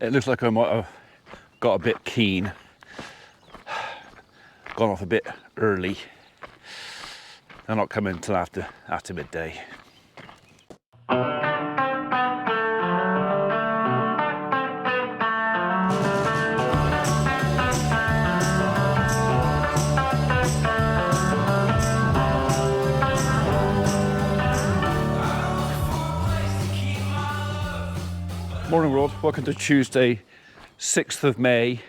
It looks like I might have got a bit keen, gone off a bit early. They're not coming until after midday. Morning world, welcome to Tuesday, 6th of May,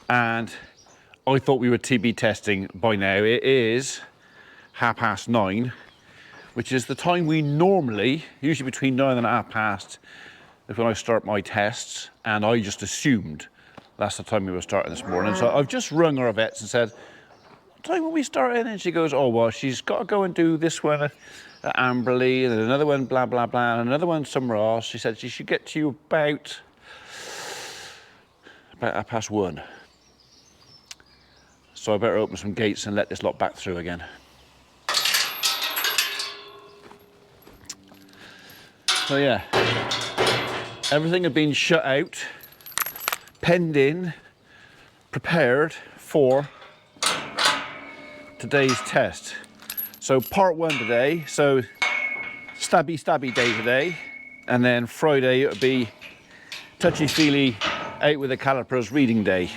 and I thought we were TB testing by now. It is 9:30, which is the time we normally, usually between 9 and 9:30, is when I start my tests, and I just assumed that's the time we were starting this morning. So I've just rung our vets and said, what time will we start in? And she goes, oh well, she's got to go and do this one at Amberley, and then another one blah blah blah, and another one somewhere else. She said she should get to you about 1:30. So I better open some gates and let this lot back through again. So yeah, everything had been shut out, penned in, prepared for today's test. So part one today, so stabby day today, and then Friday it'll be touchy-feely out with the calipers reading day.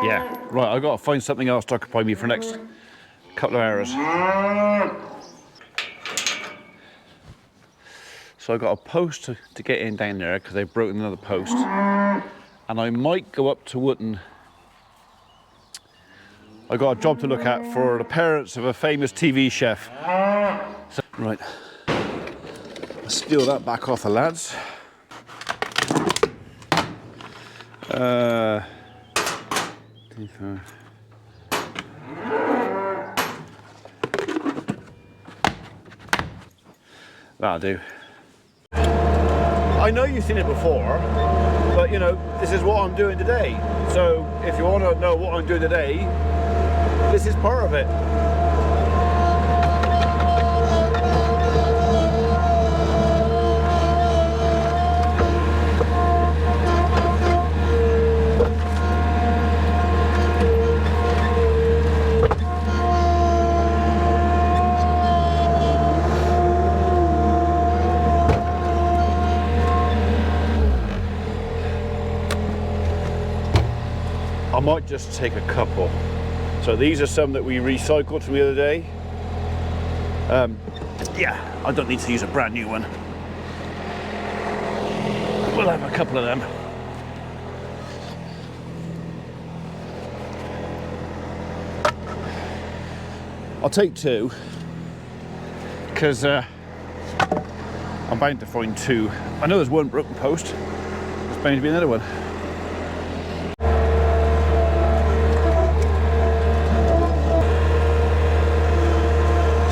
Yeah, right, I've got to find something else to occupy me for the next couple of hours. So I've got a post to get in down there because they've broken another post, and I might go up to Wotton. I got a job to look at for the parents of a famous TV chef. So, right, let's steal that back off the lads. That'll do. I know you've seen it before, but you know, this is what I'm doing today. So if you want to know what I'm doing today, this is part of it. I might just take a couple. So these are some that we recycled from the other day. Yeah, I don't need to use a brand new one. We'll have a couple of them. I'll take two, because I'm bound to find two. I know there's one broken post. There's bound to be another one.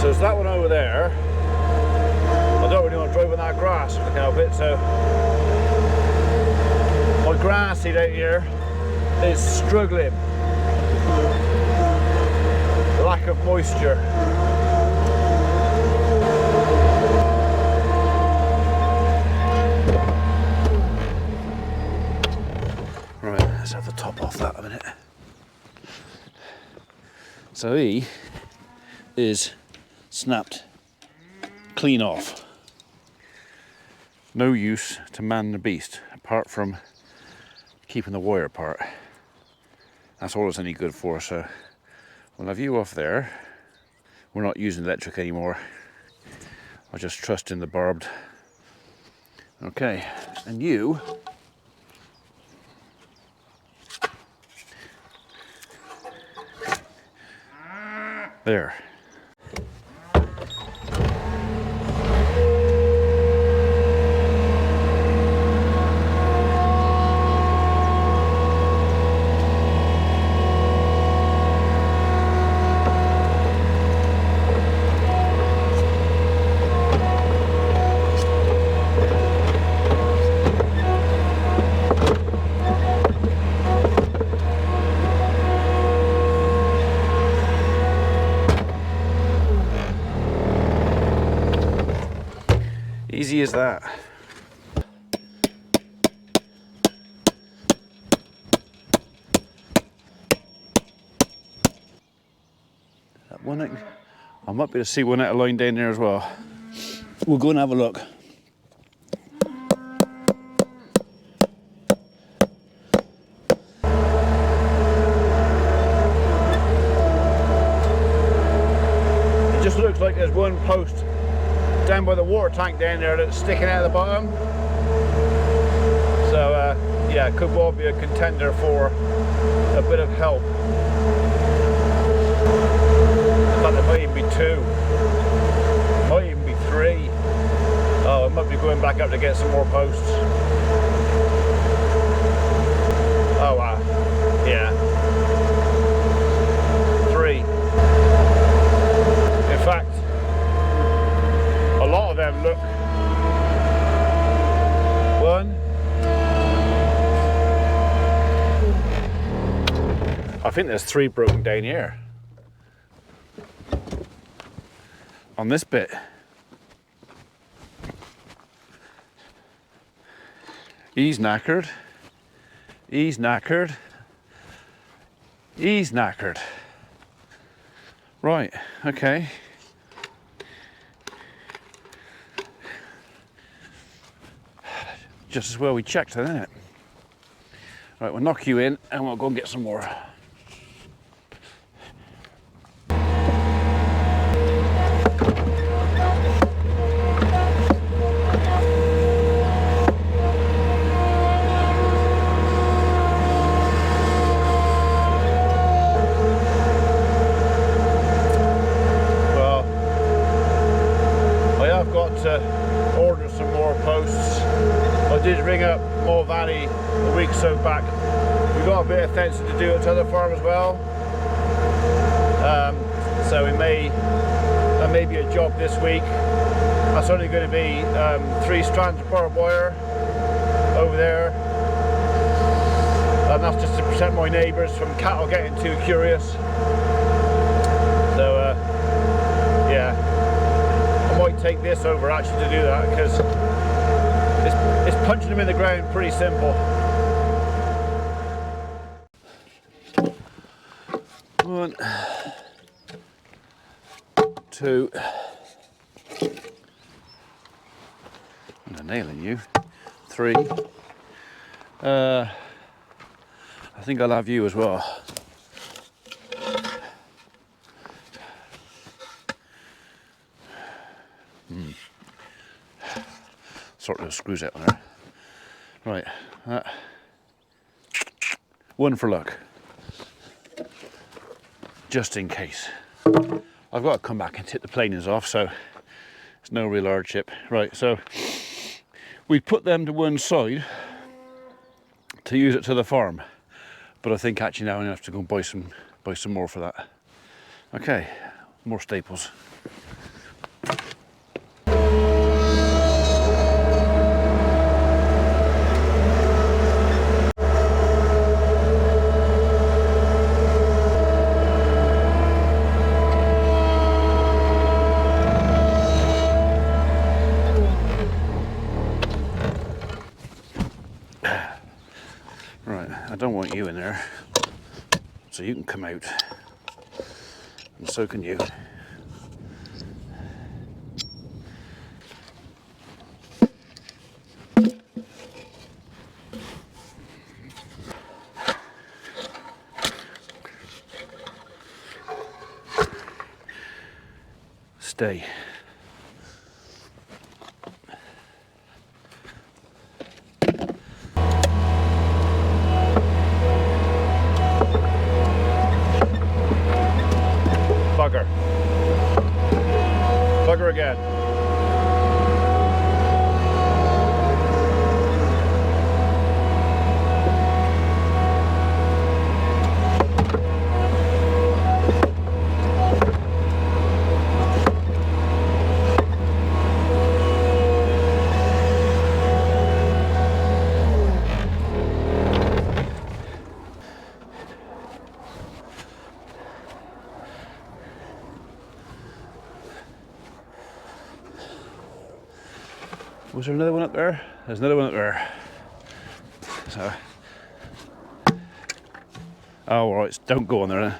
So it's that one over there. I don't really want to drive in that grass if I can help it, so my grass seed out here is struggling. Lack of moisture. Right, let's have the top off that a minute. So he is snapped clean off. No use to man the beast apart from keeping the wire apart. That's all it's any good for. So we'll have you off there. We're not using electric anymore. I'll just trust in the barbed. Okay, and you there. Easy as that. I might be able to see one out of line down there as well. We'll go and have a look. It just looks like there's one post down by the water tank down there that's sticking out of the bottom. So yeah, could well be a contender for a bit of help. In fact, there might even be two, might even be three. Oh, I might be going back up to get some more posts. Oh wow, yeah, three. In fact, a lot of them look. One. I think there's three broken down here. On this bit. He's knackered. He's knackered. He's knackered. Right, okay. Just as well we checked it, isn't it? Right, we'll knock you in and we'll go and get some more. Order some more posts. I did ring up Moore Valley a week or so back. We got a bit of fencing to do at the other farm as well. So there may be a job this week. That's only going to be 3 strands of barbed wire over there. And that's just to protect my neighbours from cattle getting too curious. So yeah. I might take this over actually to do that because it's punching them in the ground pretty simple. One, two. I'm nailing you. 3. I think I'll have you as well. Sort those screws out on there. Right, one for luck, just in case. I've got to come back and take the planings off, so it's no real hardship. Right, so we put them to one side to use it to the farm, but I think actually now I'm gonna have to go and buy some more for that. Okay, more staples. I don't want you in there, so you can come out, and so can you. Stay. Bugger. Bugger again. Was there another one up there? There's another one up there. So, oh, all right, don't go on there then.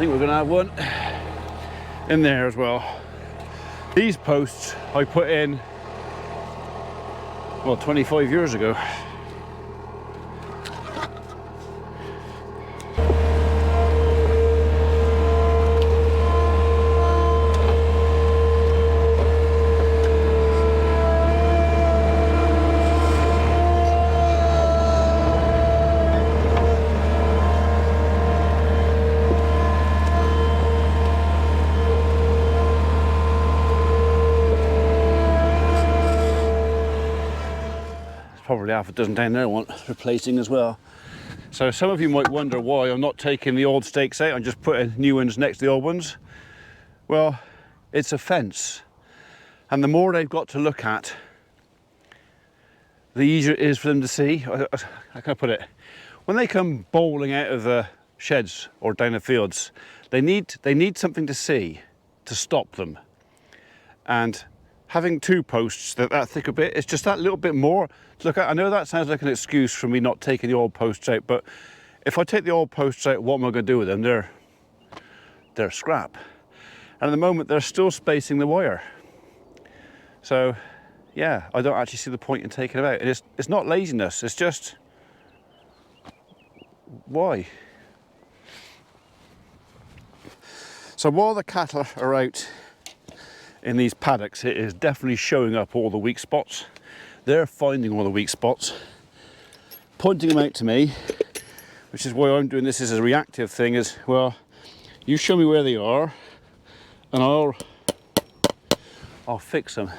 think we're gonna have one in there as well. These posts I put in, well, 25 years ago. Probably half a dozen down there I want replacing as well. So some of you might wonder why I'm not taking the old stakes out, I'm just putting new ones next to the old ones. Well, it's a fence, and the more they've got to look at, the easier it is for them to see. How can I put it? When they come bowling out of the sheds or down the fields, they need something to see to stop them. And having two posts that thick a bit, it's just that little bit more to look at. I know that sounds like an excuse for me not taking the old posts out, but if I take the old posts out, what am I going to do with them? They're scrap. And at the moment, they're still spacing the wire. So, yeah, I don't actually see the point in taking them out. And it's not laziness, it's just, why? So while the cattle are out in these paddocks, it is definitely showing up all the weak spots. They're finding all the weak spots, pointing them out to me, which is why I'm doing this as a reactive thing. Is, well, you show me where they are and I'll fix them.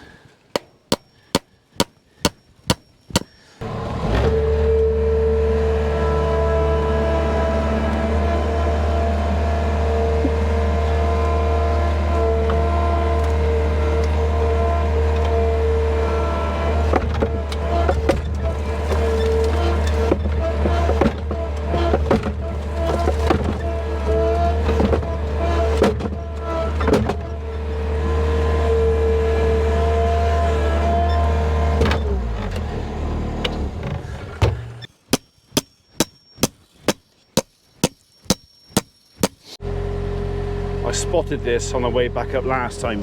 I spotted this on the way back up last time,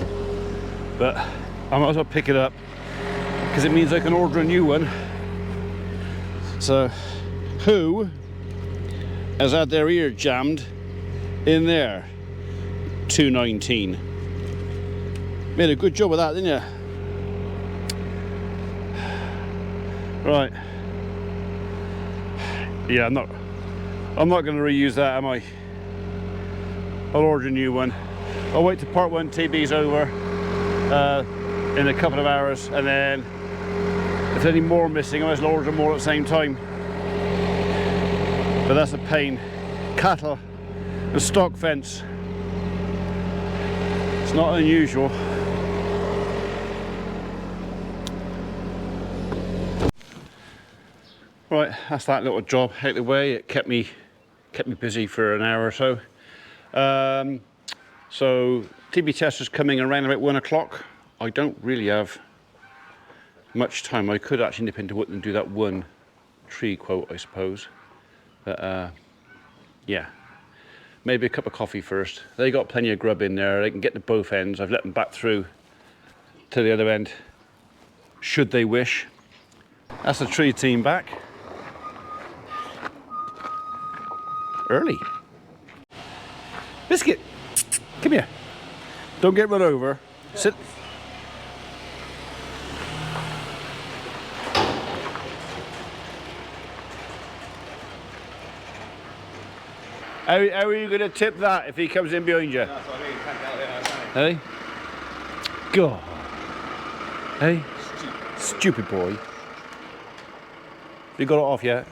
but I might as well pick it up because it means I can order a new one. So, who has had their ear jammed in there? 219. Made a good job of that, didn't you? Right. Yeah, I'm not going to reuse that, am I? I'll order a new one. I'll wait till part 1 TB's over in a couple of hours, and then if there's any more missing, I might as well order more at the same time. But that's a pain. Cattle, a stock fence. It's not unusual. Right, that's that little job out of the way. It kept me busy for an hour or so. So TB test is coming around about 1 o'clock. I don't really have much time. I could actually nip into Wotton and do that one tree quote, I suppose. But yeah, maybe a cup of coffee first. They got plenty of grub in there. They can get to both ends. I've let them back through to the other end, should they wish. That's the tree team back. Early. Biscuit, come here. Don't get run over. Sit. How are you going to tip that if he comes in behind you? That's what I mean. Can't get out there, hey? God. Hey? Stupid boy. You got it off yet?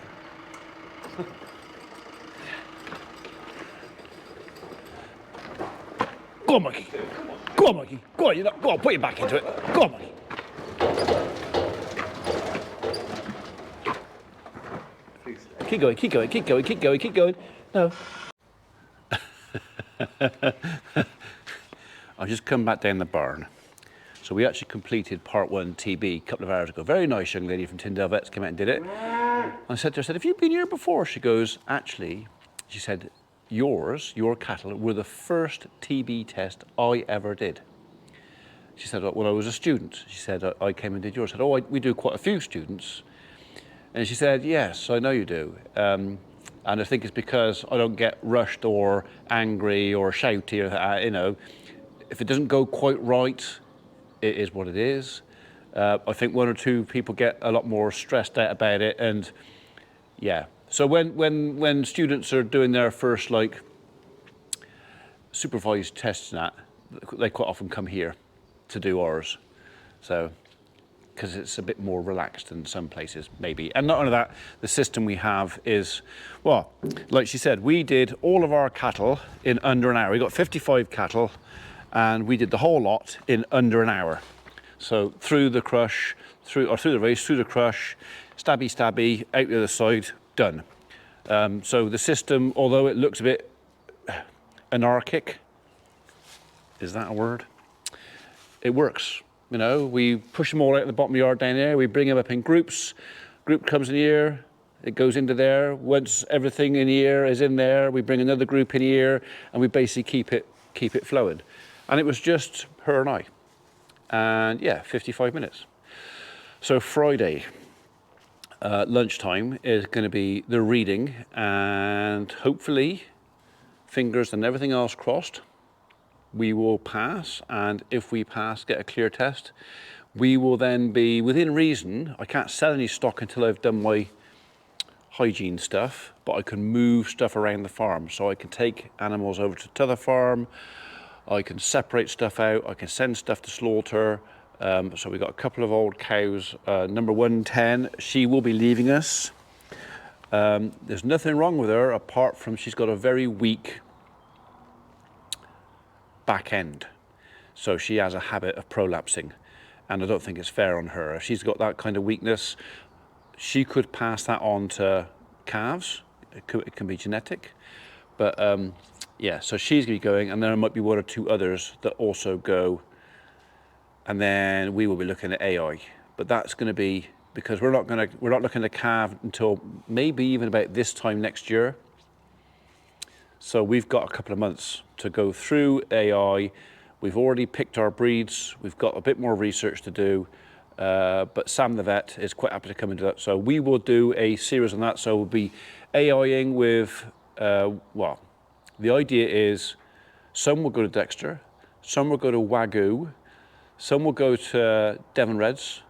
Go on, Mikey. Go on, Mikey. Go on, go on, put your back into it. Go on, Mikey. Keep going, keep going, keep going, keep going, keep going. No. I've just come back down the barn. So we actually completed part 1 TB a couple of hours ago. Very nice young lady from Tyndale Vets came out and did it. I said to her, have you been here before? She goes, actually, she said, your cattle were the first TB test I ever did. She said, when I was a student, she said, I came and did yours. I said, we do quite a few students. And she said, yes, I know you do. And I think it's because I don't get rushed or angry or shouty, or, you know. If it doesn't go quite right, it is what it is. I think one or two people get a lot more stressed out about it, and yeah. So when students are doing their first like supervised tests and that, they quite often come here to do ours. So, because it's a bit more relaxed than some places, maybe. And not only that, the system we have is, well, like she said, we did all of our cattle in under an hour. We got 55 cattle, and we did the whole lot in under an hour. So through the crush, through the race, through the crush, stabby, out the other side, done. So the system, although it looks a bit anarchic, is that a word? It works. You know, we push them all out of the bottom of the yard down there, we bring them up in groups. Group comes in here, it goes into there. Once everything in here is in there, we bring another group in here, and we basically keep it flowing. And it was just her and I. And yeah, 55 minutes. So Friday, lunchtime is going to be the reading, and hopefully, fingers and everything else crossed, we will pass. And if we pass, get a clear test, we will then be within reason. I can't sell any stock until I've done my hygiene stuff, but I can move stuff around the farm. So I can take animals over to t'other farm, I can separate stuff out, I can send stuff to slaughter. So we've got a couple of old cows. Number 110, she will be leaving us. There's nothing wrong with her apart from she's got a very weak back end. So she has a habit of prolapsing, and I don't think it's fair on her. If she's got that kind of weakness, she could pass that on to calves. It can be genetic, but yeah, so she's going to be going, and then there might be one or two others that also go, and then we will be looking at AI. But that's going to be, because we're not looking at calve until maybe even about this time next year. So we've got a couple of months to go through AI. We've already picked our breeds. We've got a bit more research to do, but Sam the vet is quite happy to come into that. So we will do a series on that. So we'll be AIing with, well, the idea is some will go to Dexter, some will go to Wagyu, some will go to Devon Reds,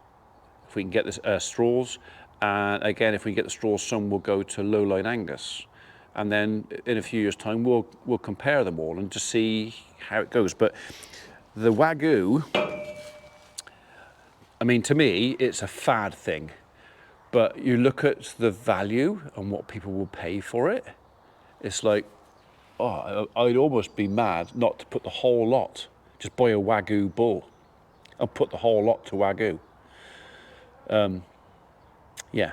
if we can get the straws. And again, if we can get the straws, some will go to Lowline Angus. And then in a few years' time, we'll compare them all and just see how it goes. But the Wagyu, I mean, to me, it's a fad thing. But you look at the value and what people will pay for it, it's like, oh, I'd almost be mad not to put the whole lot, just buy a Wagyu bull and put the whole lot to Wagyu. Yeah,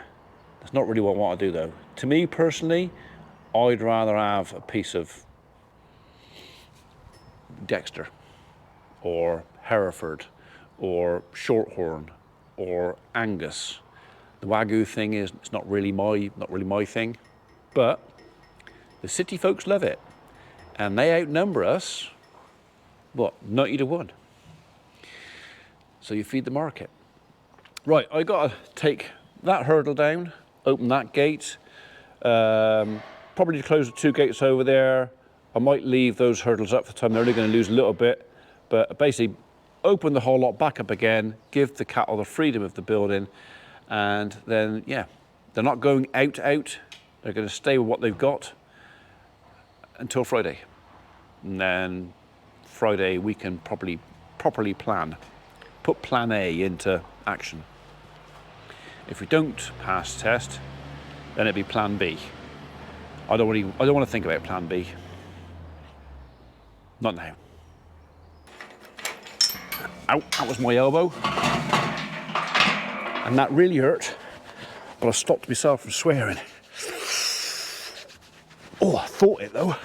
that's not really what I want to do though. To me personally, I'd rather have a piece of Dexter or Hereford or Shorthorn or Angus. The Wagyu thing is, it's not really my thing, but the city folks love it, and they outnumber us, what, 90 to 1. So you feed the market. Right, I gotta take that hurdle down, open that gate, probably close the two gates over there. I might leave those hurdles up for the time. They're only going to lose a little bit, but basically open the whole lot back up again, give the cattle the freedom of the building, and then, yeah, they're not going out. They're going to stay with what they've got until Friday. And then Friday we can properly put plan A into action. If we don't pass the test, then it'd be plan B. I don't want to think about plan B. Not now. Ow, that was my elbow. And that really hurt, but I stopped myself from swearing. Oh, I thought it though.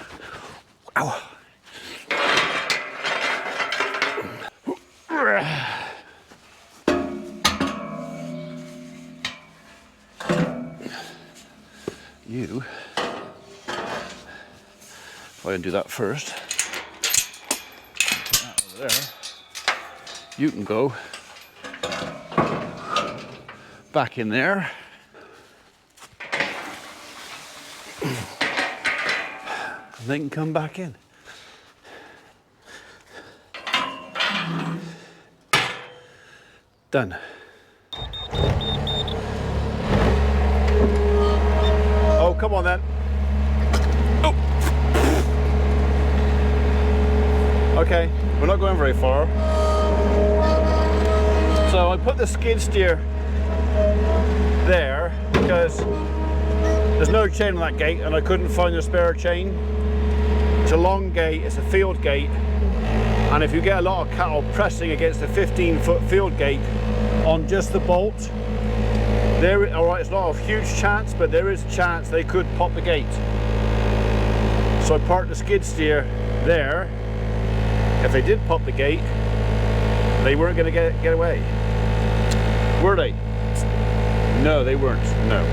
Ow. You I undo that first. Put that over there. You can go back in there. And they can come back in. Done. Oh, come on then. Oh. Okay, we're not going very far. So I put the skid steer there because there's no chain on that gate and I couldn't find a spare chain. It's a long gate, it's a field gate, and if you get a lot of cattle pressing against a 15-foot field gate on just the bolt, alright, it's not a huge chance, but there is a chance they could pop the gate. So I parked the skid steer there. If they did pop the gate, they weren't going to get away. Were they? No, they weren't. No.